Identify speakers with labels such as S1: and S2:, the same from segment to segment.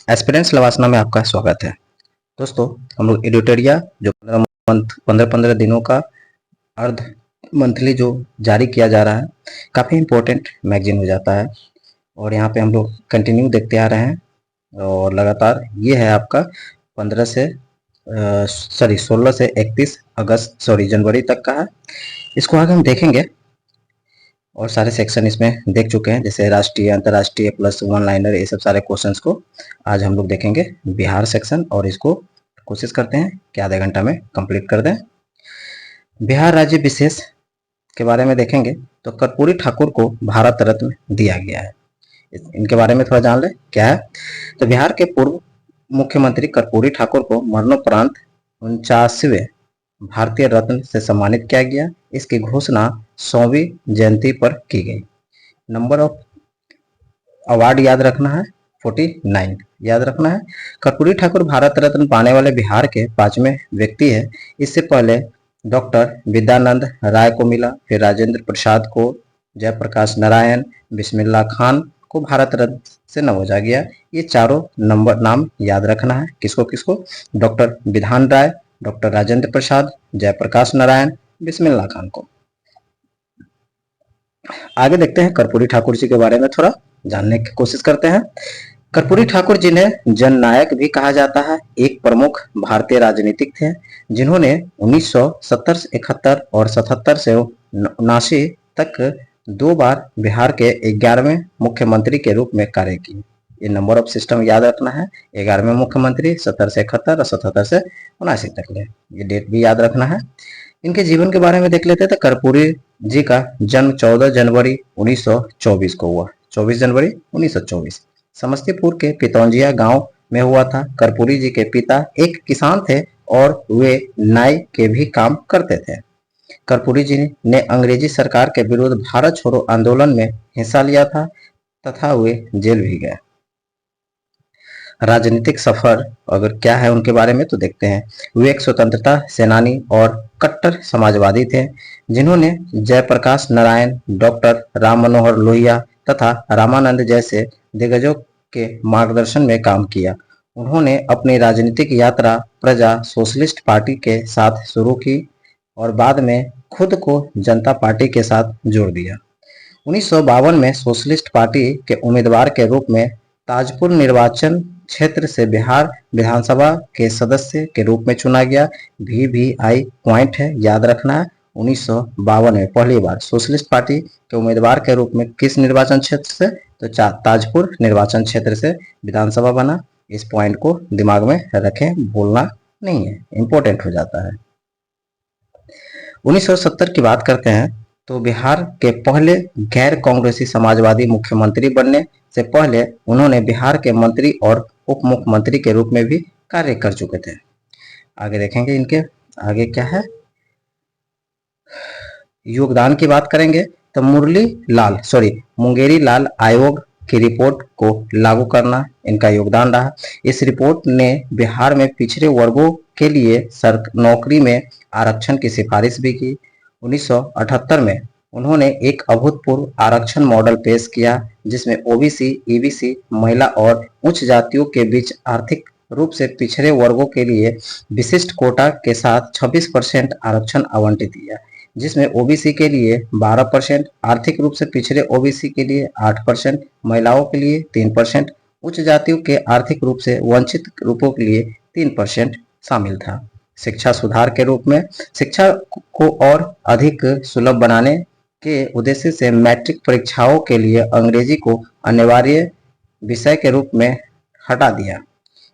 S1: Aspirants लवासना में आपका स्वागत है। दोस्तों, हम लोग एडिटोरिया जो 15 दिनों का अर्ध मंथली जो जारी किया जा रहा है, काफ़ी इम्पोर्टेंट मैगजीन हो जाता है और यहाँ पे हम लोग कंटिन्यू देखते आ रहे हैं और लगातार ये है आपका 16 से 31 जनवरी तक का है। इसको आगे हम देखेंगे और सारे सेक्शन इसमें देख चुके हैं, जैसे राष्ट्रीय, अंतर्राष्ट्रीय प्लस वन लाइनर, ये सब सारे क्वेश्चंस को आज हम लोग देखेंगे बिहार सेक्शन, और इसको कोशिश करते हैं कि आधे घंटा में कंप्लीट कर दें। बिहार राज्य विशेष के बारे में देखेंगे तो कर्पूरी ठाकुर को भारत रत्न दिया गया है। इनके बारे में थोड़ा जान ले क्या है। तो बिहार के पूर्व मुख्यमंत्री कर्पूरी ठाकुर को मरणोपरांत 49वें भारतीय रत्न से सम्मानित किया गया। इसकी घोषणा 100वीं जयंती पर की गई। नंबर ऑफ अवार्ड याद रखना है 49 याद रखना है। कर्पूरी ठाकुर भारत रत्न पाने वाले बिहार के 5वें व्यक्ति है। इससे पहले डॉक्टर विद्यानंद राय को मिला, फिर राजेंद्र प्रसाद को, जयप्रकाश नारायण, बिस्मिल्लाह खान को भारत रत्न से नवाजा गया। ये चारों नाम याद रखना है। किसको किसको? डॉक्टर विधान राय, डॉक्टर राजेंद्र प्रसाद, जयप्रकाश नारायण, बिस्मिल्लाह खान को। आगे देखते हैं कर्पूरी ठाकुर जी के बारे में थोड़ा जानने की कोशिश करते हैं। कर्पूरी ठाकुर जिन्हें जननायक भी कहा जाता है, एक प्रमुख भारतीय राजनीतिक थे जिन्होंने 1970 से 71 और 77 से 79 तक 2 बार बिहार के 11वें मुख्यमंत्री के रूप में कार्य किए। ये नंबर ऑफ सिस्टम याद रखना है। 11वें मुख्यमंत्री 70 से 71 और 77 से 79 तक ले, ये डेट भी याद रखना है। इनके जीवन के बारे में देख लेते हैं। तो कर्पूरी जी का जन्म 14 जनवरी 1924 को हुआ। 24 जनवरी 1924 समस्तीपुर के पितौंजिया गांव में हुआ था। कर्पूरी जी के पिता एक किसान थे और वे नाई के भी काम करते थे। कर्पूरी जी ने अंग्रेजी सरकार के विरुद्ध भारत छोड़ो आंदोलन में हिस्सा लिया था तथा वे जेल भी गए। राजनीतिक सफर अगर क्या है उनके बारे में तो देखते हैं। वे एक स्वतंत्रता सेनानी और कट्टर समाजवादी थे जिन्होंने जयप्रकाश नारायण, डॉक्टर राम मनोहर लोहिया तथा रामानंद जैसे दिग्गजों के मार्गदर्शन में काम किया। उन्होंने अपनी राजनीतिक यात्रा प्रजा सोशलिस्ट पार्टी के साथ शुरू की और बाद में खुद को जनता पार्टी के साथ जोड़ दिया। 1952 में सोशलिस्ट पार्टी के उम्मीदवार के रूप में ताजपुर निर्वाचन क्षेत्र से बिहार विधानसभा के सदस्य के रूप में चुना गया। VVI पॉइंट है, याद रखना है। 1952 में पहली बार सोशलिस्ट पार्टी के उम्मीदवार के रूप में किस निर्वाचन क्षेत्र से? तो ताजपुर निर्वाचन क्षेत्र से विधानसभा बना। इस पॉइंट को दिमाग में रखें, भूलना नहीं है, इंपॉर्टेंट हो जाता है। 1970 की बात करते हैं तो बिहार के पहले गैर कांग्रेसी समाजवादी मुख्यमंत्री बनने से पहले उन्होंने बिहार के मंत्री और उप मुख्यमंत्री के रूप में भी कार्य कर चुके थे। आगे देखेंगे इनके आगे क्या है। योगदान की बात करेंगे तो मुंगेरी लाल आयोग की रिपोर्ट को लागू करना इनका योगदान रहा। इस रिपोर्ट ने बिहार में पिछड़े वर्गों के लिए नौकरी में आरक्षण की सिफारिश भी की। 1978 में उन्होंने एक अभूतपूर्व आरक्षण मॉडल पेश किया जिसमें OBC, EBC, महिला और उच्च जातियों के बीच आर्थिक रूप से पिछड़े वर्गों के लिए विशिष्ट कोटा के साथ 26% आरक्षण आवंटित किया, जिसमें OBC के लिए 12%, आर्थिक रूप से पिछड़े OBC के लिए 8%, महिलाओं के लिए 3%, उच्च जातियों के आर्थिक रूप से वंचित ग्रुपों के लिए 3% शामिल था। शिक्षा सुधार के रूप में शिक्षा को और अधिक सुलभ बनाने के उद्देश्य से मैट्रिक परीक्षाओं के लिए अंग्रेजी को अनिवार्य विषय के रूप में हटा दिया।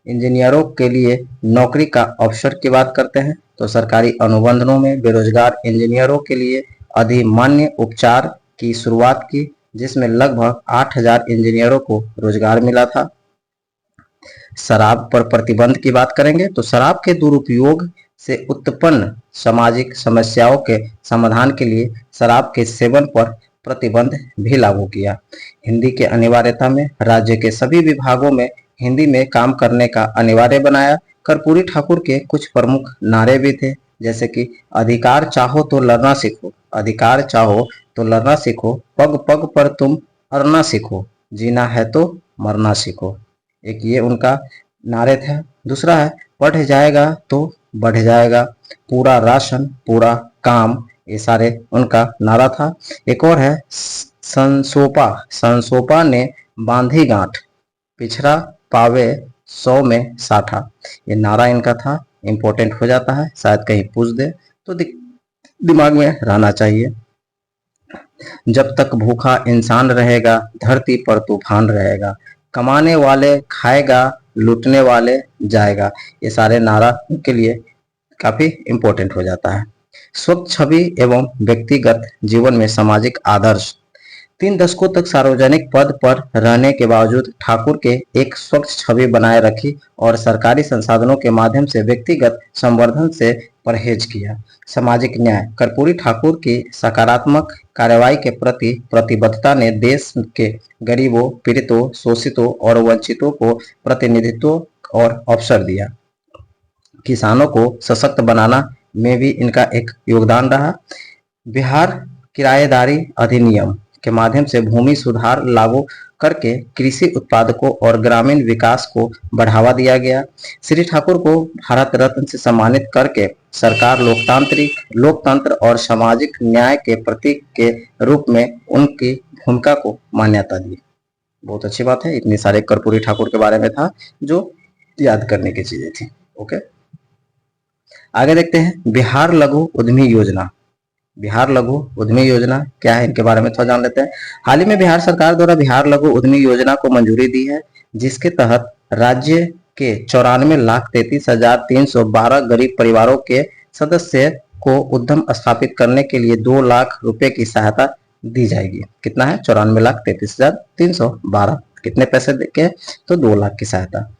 S1: इंजीनियरों के लिए नौकरी का अवसर की बात करते हैं तो सरकारी अनुबंधों में बेरोजगार इंजीनियरों के लिए अधिमान्य उपचार की शुरुआत की, जिसमें लगभग 8000 इंजीनियरों को रोजगार मिला था। शराब पर प्रतिबंध की बात करेंगे तो शराब के दुरुपयोग से उत्पन्न सामाजिक समस्याओं के समाधान के लिए शराब के सेवन पर प्रतिबंध भी लागू किया। हिंदी के अनिवार्यता में राज्य के सभी विभागों में हिंदी में काम करने का अनिवार्य बनाया। कर्पूरी ठाकुर के कुछ प्रमुख नारे भी थे, जैसे कि अधिकार चाहो तो लड़ना सीखो, अधिकार चाहो तो लड़ना सीखो, पग पग पर तुम अड़ना सीखो, जीना है तो मरना सीखो। एक ये उनका नारे थे। दूसरा है पढ़ जाएगा तो बढ़ जाएगा, पूरा राशन पूरा काम, ये सारे उनका नारा था। एक और है संसोपा, संसोपा ने बांधी गांठ, पिछड़ा पावे 100 में साठा, ये नारा इनका था। इंपॉर्टेंट हो जाता है, शायद कहीं पूछ दे तो दिमाग में रहना चाहिए। जब तक भूखा इंसान रहेगा धरती पर तूफान रहेगा, कमाने वाले खाएगा लूटने वाले जाएगा, ये सारे नारा के लिए काफी इंपॉर्टेंट हो जाता है। स्वच्छ छवि एवं व्यक्तिगत जीवन में सामाजिक आदर्श। 3 दशकों तक सार्वजनिक पद पर रहने के बावजूद ठाकुर के एक स्वच्छ छवि बनाए रखी और सरकारी संसाधनों के माध्यम से व्यक्तिगत संवर्धन से परहेज किया। सामाजिक न्याय। कर्पूरी ठाकुर की सकारात्मक कार्रवाई के प्रति प्रतिबद्धता ने देश के गरीबों, पीड़ितों, शोषितों और वंचितों को प्रतिनिधित्व और अवसर दिया। किसानों को सशक्त बनाना में भी इनका एक योगदान रहा। बिहार किराएदारी अधिनियम के माध्यम से भूमि सुधार लागू करके कृषि उत्पादकों और ग्रामीण विकास को बढ़ावा दिया गया। श्री ठाकुर को भारत रत्न से सम्मानित करके सरकार लोकतंत्र और सामाजिक न्याय के प्रतीक के रूप में उनकी भूमिका को मान्यता दी। बहुत अच्छी बात है, इतने सारे कर्पूरी ठाकुर के बारे में था जो याद करने की चीजें थी। ओके, आगे देखते हैं बिहार लघु उद्यमी योजना। बिहार लघु उद्यमी योजना क्या है, इनके बारे में थोड़ा जान लेते हैं। हाल ही में बिहार सरकार द्वारा बिहार लघु उद्यमी योजना को मंजूरी दी है, जिसके तहत राज्य के 94,33,312 गरीब परिवारों के सदस्य को उद्यम स्थापित करने के लिए 2 लाख रुपए की सहायता दी जाएगी। कितना है? 94,33,312। कितने पैसे देके? तो 2 लाख की सहायता।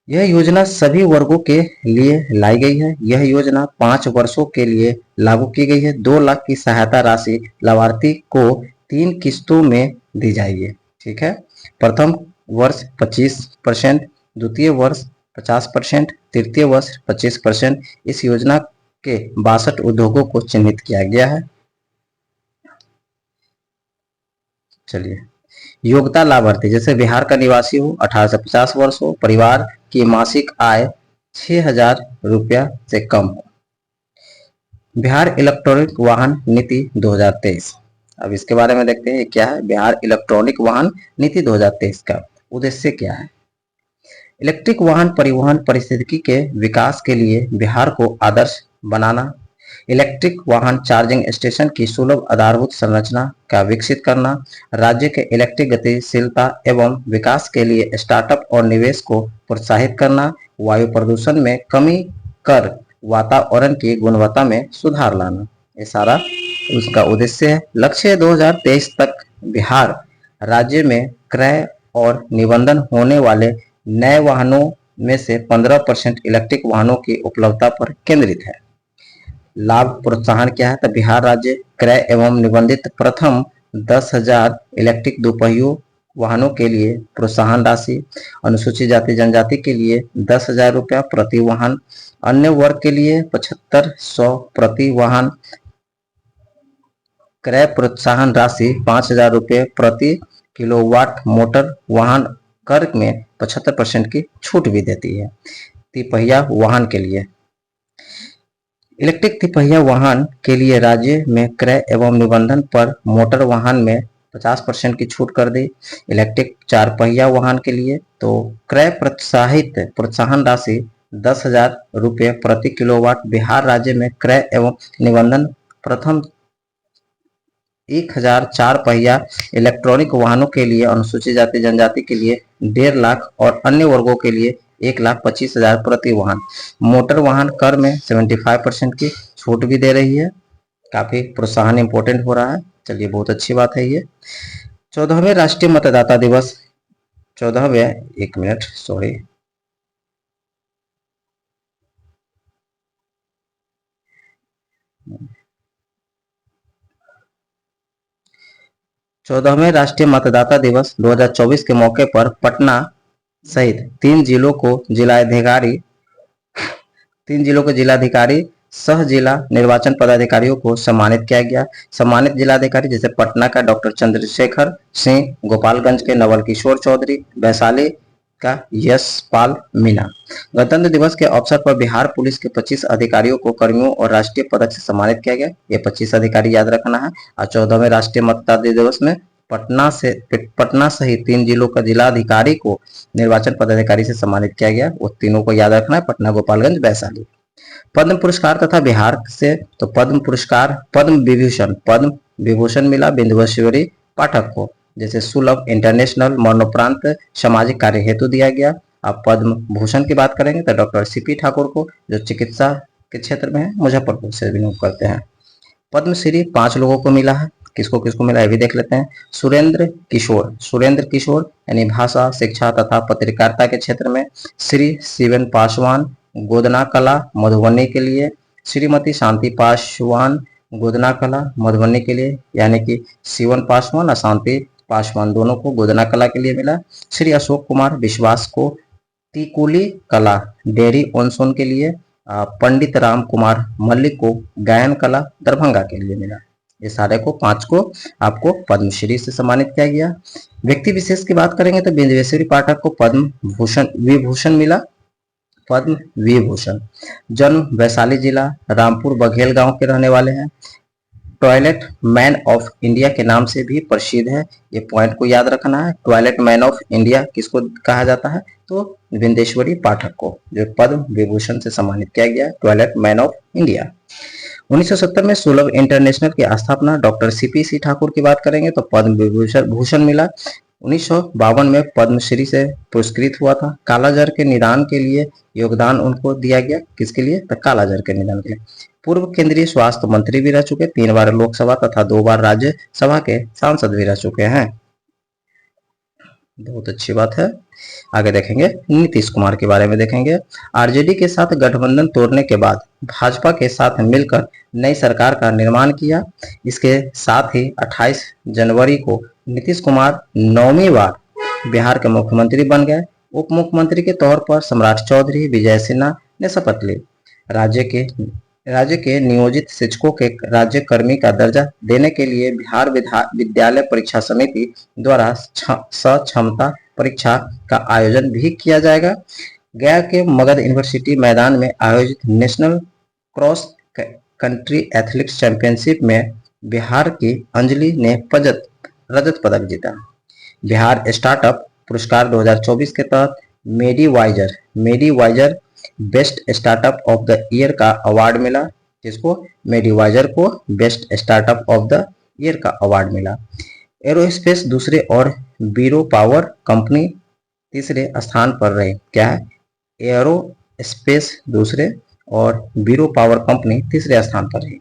S1: यह योजना सभी वर्गों के लिए लाई गई है। यह योजना 5 वर्षों के लिए लागू की गई है। 2 लाख की सहायता राशि लाभार्थी को 3 किस्तों में दी जाएगी। ठीक है, प्रथम वर्ष 25%, द्वितीय वर्ष 50%, तृतीय वर्ष 25%। इस योजना के 62 उद्योगों को चिन्हित किया गया है। चलिए, योग्यता लाभार्थी जैसे बिहार का निवासी हो, 18 से 50 वर्ष हो, परिवार की मासिक आय 6,000 रुपया से कम हो। बिहार इलेक्ट्रॉनिक वाहन नीति 2023। अब इसके बारे में देखते हैं क्या है बिहार इलेक्ट्रॉनिक वाहन नीति 2023 का उद्देश्य क्या है। इलेक्ट्रिक वाहन परिवहन पारिस्थितिकी के विकास के लिए बिहार को आदर्श बनाना, इलेक्ट्रिक वाहन चार्जिंग स्टेशन की सुलभ आधारभूत संरचना का विकसित करना, राज्य के इलेक्ट्रिक गतिशीलता एवं विकास के लिए स्टार्टअप और निवेश को प्रोत्साहित करना, वायु प्रदूषण में कमी कर वातावरण की गुणवत्ता में सुधार लाना, ये सारा उसका उद्देश्य है। लक्ष्य 2023 तक बिहार राज्य में क्रय और निबंधन होने वाले नए वाहनों में से 15% इलेक्ट्रिक वाहनों की उपलब्धता पर केंद्रित है। लाभ प्रोत्साहन क्या है? तो बिहार राज्य क्रय एवं निबंधित प्रथम 10,000 इलेक्ट्रिक दोपहियों वाहनों के लिए प्रोत्साहन राशि, अनुसूचित जाति जनजाति के लिए 10,000 रुपया प्रति वाहन, अन्य वर्ग के लिए 7500 प्रति वाहन, क्रय प्रोत्साहन राशि 5,000 रुपये प्रति किलोवाट, मोटर वाहन कर में 75% की छूट भी देती है। तिपहिया वाहन के लिए इलेक्ट्रिक तिपहिया वाहन के लिए राज्य में क्रय एवं निबंधन पर मोटर वाहन में 50% की छूट कर दी। इलेक्ट्रिक 4 पहिया वाहन के लिए तो क्रय प्रोत्साहन राशि 10,000 रुपये प्रति किलोवाट। बिहार राज्य में क्रय एवं निबंधन प्रथम 1,004 पहिया इलेक्ट्रॉनिक वाहनों के लिए, अनुसूचित जाति जनजाति के लिए 1.5 लाख और अन्य वर्गों के लिए 1,25,000 प्रति वाहन। मोटर वाहन कर में 75% की छूट भी दे रही है। काफी प्रोत्साहन इंपॉर्टेंट हो रहा है। चलिए, बहुत अच्छी बात है ये। 14वें राष्ट्रीय मतदाता दिवस 14वें राष्ट्रीय मतदाता दिवस 2024 के मौके पर पटना सहित 3 जिलों के जिलाधिकारी सह जिला निर्वाचन पदाधिकारियों को सम्मानित किया गया। सम्मानित जिलाधिकारी जैसे पटना का डॉक्टर चंद्रशेखर सिंह, गोपालगंज के नवल किशोर चौधरी, वैशाली का यशपाल मीणा। गणतंत्र दिवस के अवसर पर बिहार पुलिस के 25 अधिकारियों को कर्मियों और राष्ट्रीय पदक से सम्मानित किया गया। ये 25 अधिकारी याद रखना है। और 14वें राष्ट्रीय मतदाता दिवस में पटना सहित 3 जिलों का जिलाधिकारी को निर्वाचन पदाधिकारी से सम्मानित किया गया। वो तीनों को याद रखना है, पटना, गोपालगंज, वैशाली। पद्म पुरस्कार तथा बिहार से तो पद्म पुरस्कार, पद्म विभूषण मिला बिंदुश्री पाठक को, जैसे सुलभ इंटरनेशनल मरणोपरांत सामाजिक कार्य हेतु दिया गया। अब पद्म भूषण की बात करेंगे तो डॉक्टर सीपी ठाकुर को, जो चिकित्सा के क्षेत्र में है, मुजफ्फरपुर से बिलोंग करते हैं। पद्मश्री 5 लोगों को मिला है। किसको किसको मिला है भी देख लेते हैं। सुरेंद्र किशोर यानी भाषा, शिक्षा तथा पत्रकारिता के क्षेत्र में। श्री शिवन पासवान गोदना कला मधुबनी के लिए। श्रीमती शांति पासवान गोदना कला मधुबनी के लिए, यानी कि शिवन पासवान और शांति पासवान दोनों को गोदना कला के लिए मिला। श्री अशोक कुमार विश्वास को तिकुली कला डेयरी ऑनसोन के लिए। पंडित राम कुमार मल्लिक को गायन कला दरभंगा के लिए मिला। ये सारे को 5 को आपको पद्मश्री से सम्मानित किया गया। व्यक्ति विशेष की बात करेंगे तो बिंदुश्री पाठक को पद्म विभूषण मिला। पद्म विभूषण। जन्म वैशाली जिला रामपुर बघेल गांव के रहने वाले हैं। टॉयलेट मैन ऑफ इंडिया के नाम से भी प्रसिद्ध है। ये पॉइंट को याद रखना है। टॉयलेट मैन ऑफ इंडिया किसको कहा जाता है, तो बिंदेश्वरी पाठक को, जो पद्म विभूषण से सम्मानित किया गया। Toilet man of India. 1970 में सुलभ इंटरनेशनल की स्थापना डॉक्टर सीपी ठाकुर की बात करेंगे तो पद्म भूषण मिला। 1952 में पद्मश्री से पुरस्कृत हुआ था। कालाजार के निदान के लिए योगदान उनको दिया गया। किसके लिए, तो कालाजार के निदान के लिए। पूर्व केंद्रीय स्वास्थ्य मंत्री भी रह चुके, 3 बार लोकसभा तथा 2 बार राज्यसभा के सांसद भी रह चुके हैं। बहुत अच्छी बात है। आगे देखेंगे नीतीश कुमार के बारे में देखेंगे। आरजेडी के साथ गठबंधन तोड़ने के बाद भाजपा के साथ मिलकर नई सरकार का निर्माण किया। इसके साथ ही 28 जनवरी को नीतीश कुमार 9वीं बार बिहार के मुख्यमंत्री बन गए। उप मुख्यमंत्री के तौर पर सम्राट चौधरी विजय सिन्हा ने शपथ ली। राज्य के नियोजित शिक्षकों के राज्य कर्मी का दर्जा देने के लिए बिहार विद्यालय परीक्षा समिति द्वारा सक्षमता परीक्षा का आयोजन भी किया जाएगा। गया के मगध यूनिवर्सिटी मैदान में आयोजित national cross country athletics championship में बिहार की अंजलि ने रजत पदक जीता। बिहार स्टार्टअप पुरस्कार 2024 के तहत Medivisor best startup of the year का अवार्ड मिला। जिसको मेडीवाइजर को best startup of the year का अवार्ड मिला। एरोस्पेस दूसरे और बीरो पावर कंपनी तीसरे स्थान पर रहे। क्या है, एरोस्पेस दूसरे और बीरो पावर कंपनी तीसरे स्थान पर रही।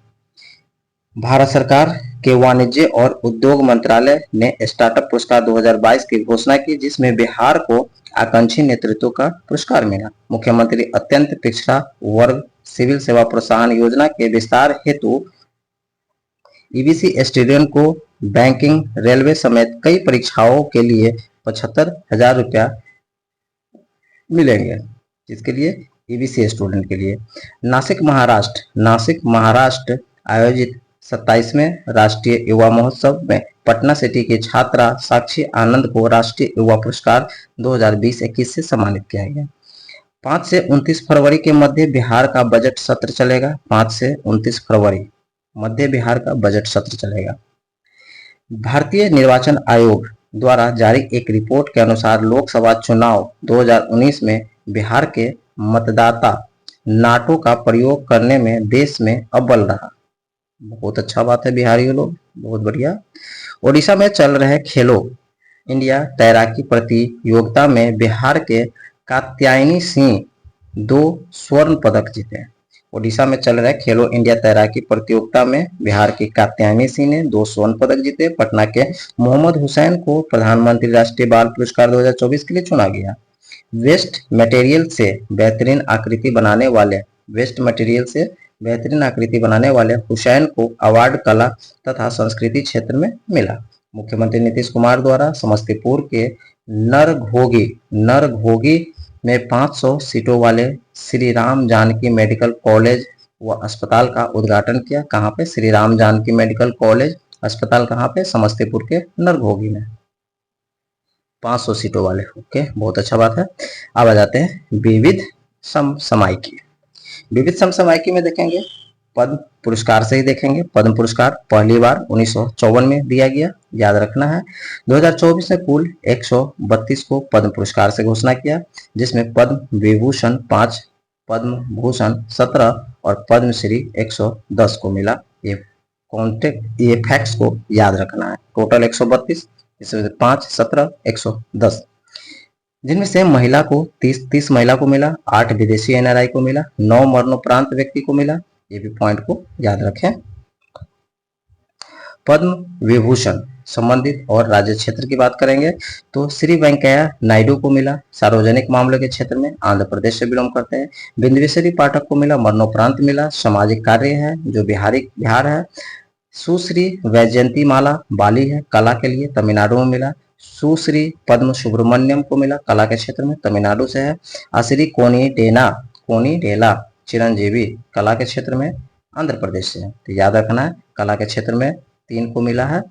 S1: भारत सरकार के वाणिज्य और उद्योग मंत्रालय ने स्टार्टअप पुरस्कार 2022 की घोषणा की, जिसमें बिहार को आकांक्षी नेतृत्व का पुरस्कार मिला। मुख्यमंत्री अत्यंत पिछड़ा वर्ग सिविल सेवा प्रोत्साहन योजना के विस्तार हेतु ईबीसी स्टूडेंट को बैंकिंग, रेलवे समेत कई परीक्षाओं के लिए 75,000 रुपया मिलेंगे। जिसके लिए ईबीसी स्टूडेंट के लिए। नासिक महाराष्ट्र आयोजित 27वें राष्ट्रीय युवा महोत्सव में पटना सिटी की छात्रा साक्षी आनंद को राष्ट्रीय युवा पुरस्कार 2020-21 से सम्मानित किया गया। 5 से 29 फरवरी के मध्य बिहार का बजट सत्र चलेगा। 5 से 29 फरवरी मध्य बिहार का बजट सत्र चलेगा। भारतीय निर्वाचन आयोग द्वारा जारी एक रिपोर्ट के अनुसार लोकसभा चुनाव 2019 में बिहार के मतदाता नाटो का प्रयोग करने में देश में अव्वल रहा। बहुत अच्छा बात है बिहारियों लोग, बहुत बढ़िया। ओडिशा में चल रहे खेलो इंडिया तैराकी प्रतियोगिता में बिहार के कात्यायनी सिंह 2 स्वर्ण पदक जीते। ओडिशा में चल रहे खेलो इंडिया तैराकी प्रतियोगिता में बिहार की कात्यायनी सिंह ने 2 स्वर्ण पदक जीते। पटना के मोहम्मद हुसैन को प्रधानमंत्री राष्ट्रीय बाल पुरस्कार 2024 के लिए चुना गया। वेस्ट मटेरियल से बेहतरीन आकृति बनाने वाले हुसैन को अवार्ड कला तथा संस्कृति क्षेत्र में मिला। मुख्यमंत्री नीतीश कुमार द्वारा समस्तीपुर के नरघोगी में 500 सीटों वाले श्री राम जानकी मेडिकल कॉलेज व अस्पताल का उद्घाटन किया। कहाँ पे, श्री राम जानकी मेडिकल कॉलेज अस्पताल कहाँ पे, समस्तीपुर के नरघोगी में। 500 सीटों वाले। ओके, बहुत अच्छा बात है। अब आ जाते हैं विविध समसामयिकी। विविध समसामयिकी में देखेंगे पद्म पुरस्कार से ही देखेंगे। पद्म पुरस्कार पहली बार 1954 में दिया गया, याद रखना है। 2024 में कुल 132 को पद्म पुरस्कार से घोषणा किया, जिसमें पद्म विभूषण 5, पद्म भूषण 17 और पद्मश्री 110 को मिला। ये फैक्ट्स को याद रखना है। टोटल 132, इसमें 5, 17, 110, जिनमें से महिला को 30 महिला को मिला, 8 विदेशी एनआरआई को मिला, 9 मरणोपरांत व्यक्ति को मिला। ये भी पॉइंट को याद रखें। पद्म विभूषण संबंधित और राज्य क्षेत्र की बात करेंगे तो श्री वेंकैया नायडू को मिला, सार्वजनिक मामलों के क्षेत्र में, आंध्र प्रदेश से बिलोंग करते हैं। बिंदुश्री पाठक को मिला, मरणोपरांत मिला, सामाजिक कार्य है जो बिहार है। सुश्री वैजयंती माला बाली है, कला के लिए, तमिलनाडु में मिला। सुश्री पद्म सुब्रमण्यम को मिला, कला के क्षेत्र में, तमिलनाडु से है। श्री कोनी डेला चिरंजीवी कला के क्षेत्र में, आंध्र प्रदेश से है। तो याद रखना है, कला के क्षेत्र में 3 को मिला है,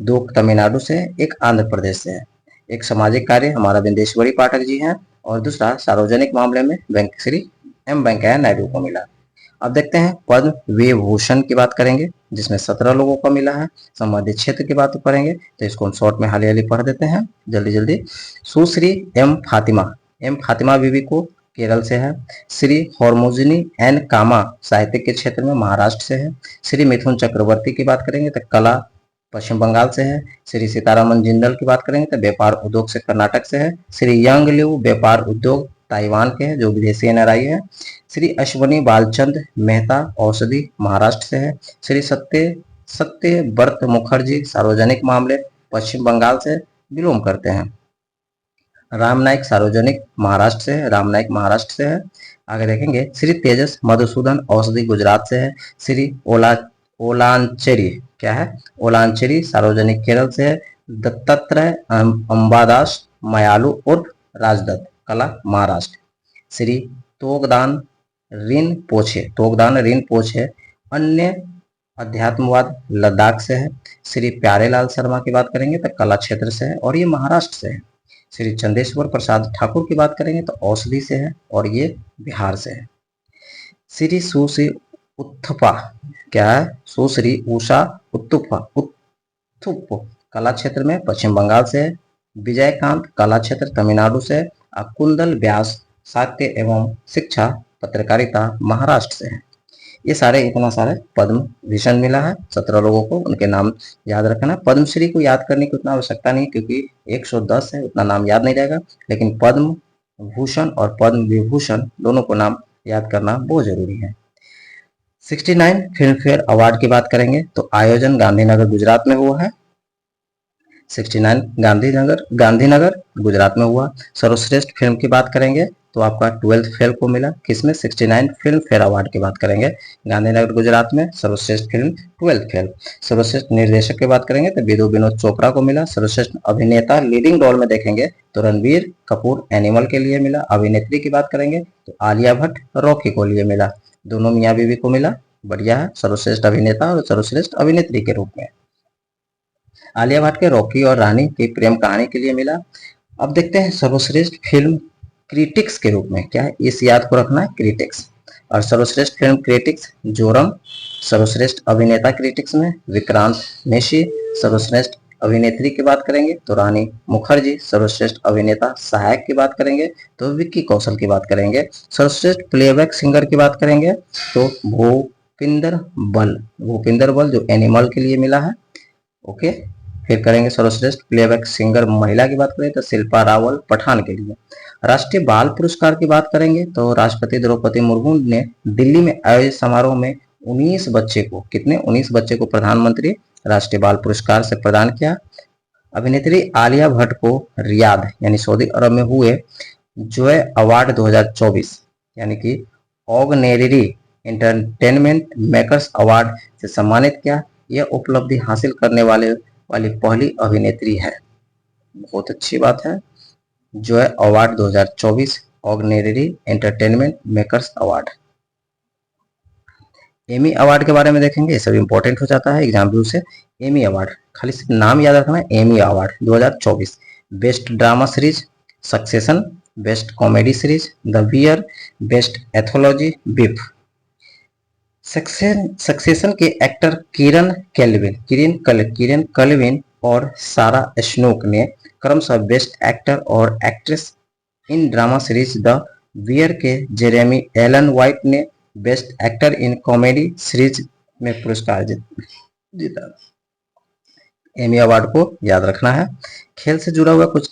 S1: 2 तमिलनाडु से, 1 आंध्र प्रदेश से है। एक सामाजिक कार्य हमारा बिंदेश्वरी पाठक जी हैं, और दूसरा सार्वजनिक मामले में श्री एम वेंकैया नायडू को मिला। अब देखते हैं पद्म विभूषण की बात करेंगे, जिसमें 17 लोगों को मिला है। संबंधित क्षेत्र की बात करेंगे तो इसको हम शॉर्ट में हाली पढ़ देते हैं जल्दी। सुश्री एम फातिमा बीबी को केरल से है। श्री हॉर्मोजिनी एन कामा साहित्य के क्षेत्र में महाराष्ट्र से है। श्री मिथुन चक्रवर्ती की बात करेंगे तो कला पश्चिम बंगाल से है। श्री सीतारामन जिंदल की बात करेंगे तो व्यापार उद्योग से कर्नाटक से है। श्री यंग लिव व्यापार उद्योग ताइवान के हैं, जो विदेशी एनआरआई है। श्री अश्वनी बालचंद मेहता औषधि महाराष्ट्र से है। श्री सत्यव्रत मुखर्जी सार्वजनिक मामले पश्चिम बंगाल से बिलोंग करते हैं। राम नाइक सार्वजनिक महाराष्ट्र से है, राम नाइक महाराष्ट्र से है। आगे देखेंगे श्री तेजस मधुसूदन औषधि गुजरात से है। श्री ओलांचेरी क्या है, ओलांचेरी सार्वजनिक केरल से है। दत्तात्रय अंबादास मयालु उर्फ राजदत्त कला महाराष्ट्र। श्री तोगदान रिनपोछे अन्य अध्यात्मवाद लद्दाख से है। श्री प्यारेलाल शर्मा की बात करेंगे तो कला क्षेत्र से है और ये महाराष्ट्र से है। श्री चंदेश्वर प्रसाद ठाकुर की बात करेंगे तो औषधि से है और ये बिहार से है। श्री सुश्री उत्थुपा क्या है, सुश्री उषा उत्थुप कला क्षेत्र में पश्चिम बंगाल से है। विजयकांत कला क्षेत्र तमिलनाडु से है। कुंदल व्यास साहित्य एवं शिक्षा पत्रकारिता महाराष्ट्र से है। ये इतना सारे पद्म भूषण मिला है 17 लोगों को, उनके नाम याद रखना। पद्मश्री को याद करने की उतना आवश्यकता नहीं, क्योंकि 110 है, उतना नाम याद नहीं रहेगा, लेकिन पद्म भूषण और पद्म विभूषण दोनों को नाम याद करना बहुत जरूरी है। 69 फिल्म फेयर अवार्ड की बात करेंगे तो आयोजन गांधीनगर गुजरात में हुआ है। 69 गांधीनगर गुजरात में हुआ। सर्वश्रेष्ठ फिल्म की बात करेंगे तो आपका 12th फेल को मिला, किसमें 69 फिल्म फेयर अवार्ड की बात करेंगे गांधीनगर गुजरात में, सर्वश्रेष्ठ फिल्म 12th फेल। सर्वश्रेष्ठ निर्देशक की बात करेंगे तो विनोद चोपड़ा को मिला। सर्वश्रेष्ठ अभिनेता लीडिंग रोल में देखेंगे तो रणबीर कपूर एनिमल के लिए मिला। अभिनेत्री की बात करेंगे तो आलिया भट्ट रॉकी को लिए मिला, दोनों मियाँ बीवी को मिला, बढ़िया है। सर्वश्रेष्ठ अभिनेता और सर्वश्रेष्ठ अभिनेत्री के रूप में आलिया भट्ट के रॉकी और रानी की प्रेम कहानी के लिए मिला। अब देखते हैं सर्वश्रेष्ठ फिल्म क्रिटिक्स के रूप में क्या है, इस याद को रखना है, क्रिटिक्स। और सर्वश्रेष्ठ फिल्म क्रिटिक्स जोरम। सर्वश्रेष्ठ अभिनेता क्रिटिक्स में विक्रांत मेसी। सर्वश्रेष्ठ अभिनेत्री की बात करेंगे तो रानी मुखर्जी। सर्वश्रेष्ठ अभिनेता सहायक की बात करेंगे तो विक्की कौशल की बात करेंगे। सर्वश्रेष्ठ प्लेबैक सिंगर की बात करेंगे तो भूपिंदर बल जो एनिमल के लिए मिला है। ओके, फिर करेंगे सर्वश्रेष्ठ प्लेबैक सिंगर महिला की बात करें तो शिल्पा रावल पठान के लिए। राष्ट्रीय बाल पुरस्कार की बात करेंगे तो राष्ट्रपति द्रौपदी मुर्मू ने दिल्ली में आयोजित समारोह में 19 बच्चे को प्रधानमंत्री राष्ट्रीय बाल पुरस्कार से प्रदान किया। अभिनेत्री आलिया भट्ट को रियाद यानी सऊदी अरब में हुए जॉय अवार्ड 2024 यानी कि ऑगनेरी एंटरटेनमेंट मेकर्स अवार्ड से सम्मानित किया। यह उपलब्धि हासिल करने वाली पहली अभिनेत्री है, बहुत अच्छी बात है। Joy award 2024 honorary entertainment makers award. Emmy award के बारे में देखेंगे, ये सब इंपॉर्टेंट हो जाता है एग्जाम व्यू से। एमी अवार्ड खाली सिर्फ नाम याद रखना है, Emmy award 2024 best drama series Succession, best comedy series the Bear, best anthology Beef. Succession के एक्टर किरण कल्विन और सारा स्नोक ने क्रमशः बेस्ट एक्टर और actress in drama series the Bear के जेरेमी एलन व्हाइट ने best actor in comedy series में पुरस्कार जीता। एमी अवार्ड को याद रखना है। खेल से जुड़ा हुआ कुछ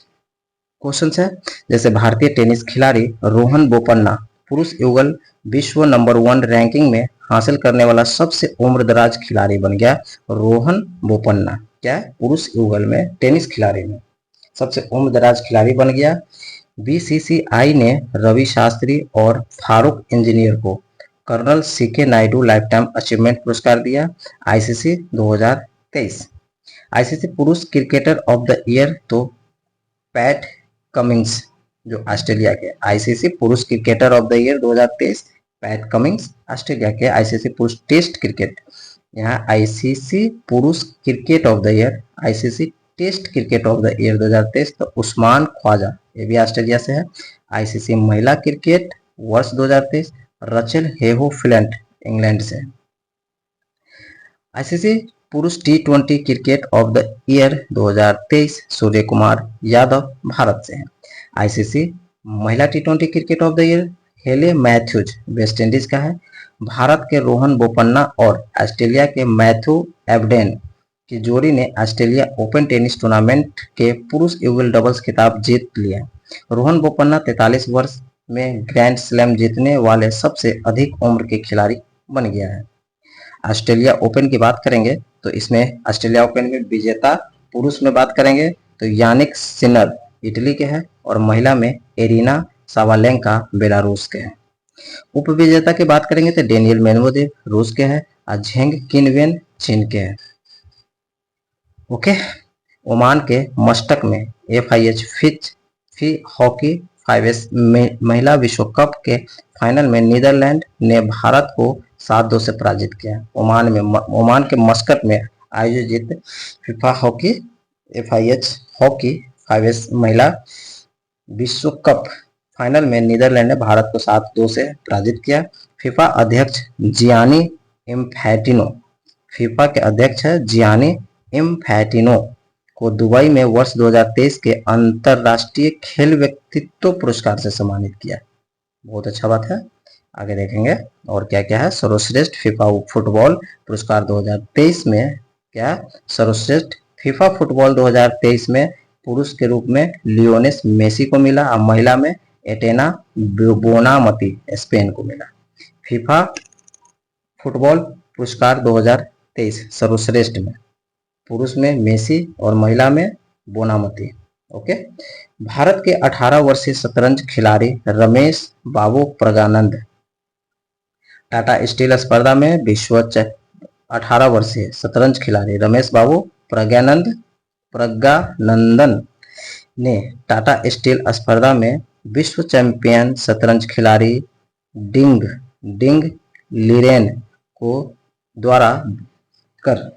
S1: क्वेश्चन है, जैसे भारतीय टेनिस खिलाड़ी रोहन बोपन्ना पुरुष युगल विश्व नंबर 1 रैंकिंग में हासिल करने वाला सबसे उम्रदराज खिलाड़ी बन गया रोहन बोपन्ना। क्या पुरुष युगल में टेनिस खिलाड़ी में सबसे उम्रदराज खिलाड़ी बन गया। बीसीसीआई ने रवि शास्त्री और फारूक इंजीनियर को colonel CK Nayudu lifetime achievement पुरस्कार दिया। आईसीसी 2023। आईसीसी पुरुष क्रिकेटर ऑफ द ईयर तो पैट कमिंग्स जो ऑस्ट्रेलिया के, आईसीसी पुरुष cricketer of the year 2023 Pat Cummins Australia के। आईसीसी पुरुष टेस्ट क्रिकेट, यहाँ आईसीसी पुरुष cricket of the year, ICC test cricket of the year 2023 तो उस्मान ख्वाजा, ये भी ऑस्ट्रेलिया से है। आईसीसी महिला क्रिकेट वर्ष 2023 रचेल हेहो फ्लेंट इंग्लैंड से। आईसीसी पुरुष टी20 cricket of the year 2023 Surya Kumar Yadav Bharat से हैं। आईसीसी महिला टी20 क्रिकेट ऑफ द ईयर हेले मैथ्यूज वेस्ट इंडीज का है। भारत के रोहन बोपन्ना और ऑस्ट्रेलिया के मैथ्यू एबडेन की जोड़ी ने ऑस्ट्रेलिया ओपन टेनिस टूर्नामेंट के पुरुष युगल डबल्स खिताब जीत लिया। रोहन बोपन्ना 43 वर्ष में ग्रैंड स्लैम जीतने वाले सबसे अधिक उम्र के खिलाड़ी बन गया है। ऑस्ट्रेलिया ओपन की बात करेंगे तो इसमें ऑस्ट्रेलिया ओपन में विजेता पुरुष में बात करेंगे तो यानिक सिनर इटली के हैं और महिला में एरिना सावालेंका बेलारूस के हैं। उपविजेता की बात करेंगे तो डेनियल मेदवेदेव रूस के हैं और झेंग किनवेन चीन के हैं। ओके, ओमान के मस्कट में FIH फी हॉकी 5S महिला विश्व कप के फाइनल में नीदरलैंड ने भारत को 7-2 से पराजित किया। ओमान के मस्कट में आयोजित FIFA hockey FIH hockey 5S महिला विश्व कप फाइनल में नीदरलैंड ने भारत को 7-2 से पराजित किया। फीफा अध्यक्ष जियानी इन्फैंटिनो, फीफा के अध्यक्ष है जियानी इन्फैंटिनो को दुबई में वर्ष 2023 के अंतरराष्ट्रीय खेल व्यक्तित्व पुरस्कार से सम्मानित किया। बहुत अच्छा बात है, आगे देखेंगे और क्या क्या है। सर्वश्रेष्ठ फीफा फुटबॉल पुरस्कार 2023 में क्या, सर्वश्रेष्ठ फीफा फुटबॉल 2023 में पुरुष के रूप में लियोनेस मेसी को मिला और महिला में एटेना बोनामती स्पेन को मिला। फीफा फुटबॉल पुरस्कार 2023 सर्वश्रेष्ठ में पुरुष में मेसी और महिला में बोनामती। ओके, भारत के 18 वर्षीय शतरंज खिलाड़ी रमेश बाबू प्रज्ञानंद टाटा स्टील स्पर्धा में विश्व 18 वर्षीय शतरंज खिलाड़ी रमेश बाबू प्रज्ञानंदन ने टाटा स्टील स्पर्धा में विश्व चैंपियन शतरंज खिलाड़ी डिंग लिरेन को द्वारा कर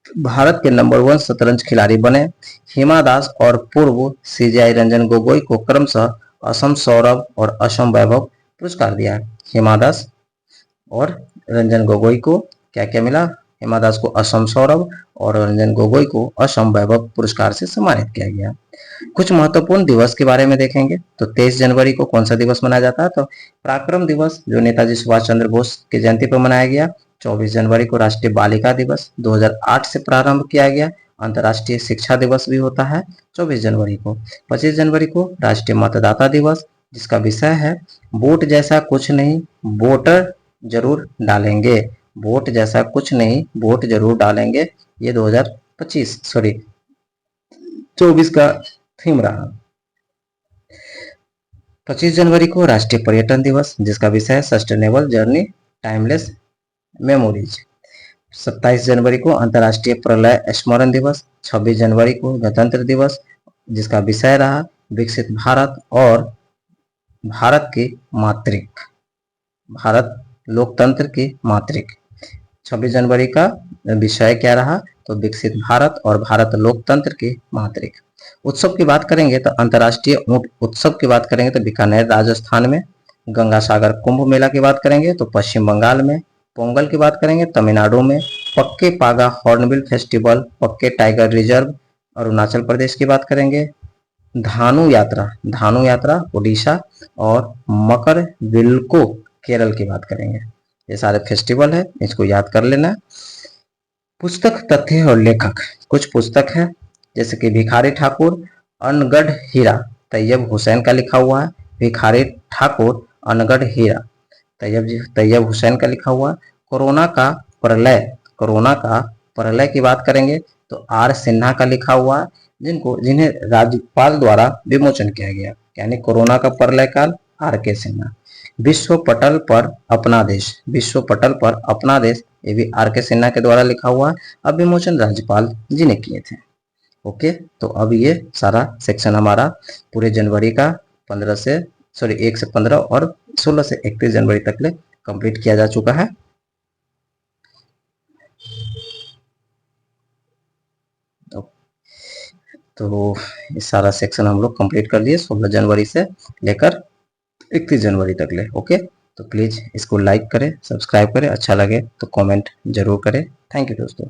S1: भारत के नंबर 1 शतरंज खिलाड़ी बने। हिमा दास और पूर्व CGI रंजन गोगोई को क्रमशः असम सौरभ और असम वैभव पुरस्कार दिया। हिमा दास और रंजन गोगोई को क्या क्या मिला, हिमा दास को असम सौरभ और रंजन गोगोई को असम वैभव पुरस्कार से सम्मानित किया गया। कुछ महत्वपूर्ण दिवस के बारे में देखेंगे तो 23 जनवरी को कौन सा दिवस मनाया जाता है, तो पराक्रम दिवस जो नेताजी सुभाष चंद्र बोस की जयंती पर मनाया गया। 24 जनवरी को राष्ट्रीय बालिका दिवस 2008 से प्रारंभ किया गया। अंतर्राष्ट्रीय शिक्षा दिवस भी होता है 24 जनवरी को। 25 जनवरी को राष्ट्रीय मतदाता दिवस जिसका विषय है वोट जैसा कुछ नहीं वोटर जरूर डालेंगे, वोट जैसा कुछ नहीं वोट जरूर डालेंगे। ये 24 का थीम रहा। 25 जनवरी को राष्ट्रीय पर्यटन दिवस जिसका विषय है सस्टेनेबल जर्नी टाइमलेस मेमोरीज। 27 जनवरी को अंतर्राष्ट्रीय प्रलय स्मरण दिवस। 26 जनवरी को गणतंत्र दिवस जिसका विषय रहा विकसित भारत और भारत की मातृक, भारत लोकतंत्र की मातृक। 26 जनवरी का विषय क्या रहा, तो विकसित भारत और भारत लोकतंत्र की मातृक। उत्सव की बात करेंगे तो अंतर्राष्ट्रीय ऊंट उत्सव की बात करेंगे तो बीकानेर राजस्थान में। गंगा सागर कुंभ मेला की बात करेंगे तो पश्चिम बंगाल में। पोंगल की बात करेंगे तमिलनाडु में। पक्के पागा हॉर्नबिल फेस्टिवल पक्के टाइगर रिजर्व अरुणाचल प्रदेश की बात करेंगे। धानु यात्रा उड़ीसा और मकर विल्को केरल की बात करेंगे। ये सारे फेस्टिवल है, इसको याद कर लेना। पुस्तक तथ्य और लेखक, कुछ पुस्तक है जैसे कि भिखारी ठाकुर अनगढ़ हीरा तैयब हुसैन का लिखा हुआ है। भिखारी ठाकुर अनगढ़ हीरा तैयब हुसैन का लिखा हुआ है। कोरोना का प्रलय की बात करेंगे तो आर सिन्हा का लिखा हुआ है, जिन्हें राज्यपाल द्वारा विमोचन किया गया, यानी कोरोना का प्रलय काल आर के सिन्हा। विश्व पटल पर अपना देश ये भी आर के सिन्हा के द्वारा लिखा हुआ है। अब विमोचन राज्यपाल जी ने किए थे। ओके, तो अब ये सारा सेक्शन हमारा पूरे जनवरी का 1 से 15 और 16 से 31 जनवरी तक ले कंप्लीट किया जा चुका है। तो इस सारा सेक्शन हम लोग कंप्लीट कर लिए 16 जनवरी से लेकर 31 जनवरी तक ले। ओके, तो प्लीज़ इसको लाइक करें, सब्सक्राइब करें, अच्छा लगे तो कमेंट जरूर करें। थैंक यू दोस्तों।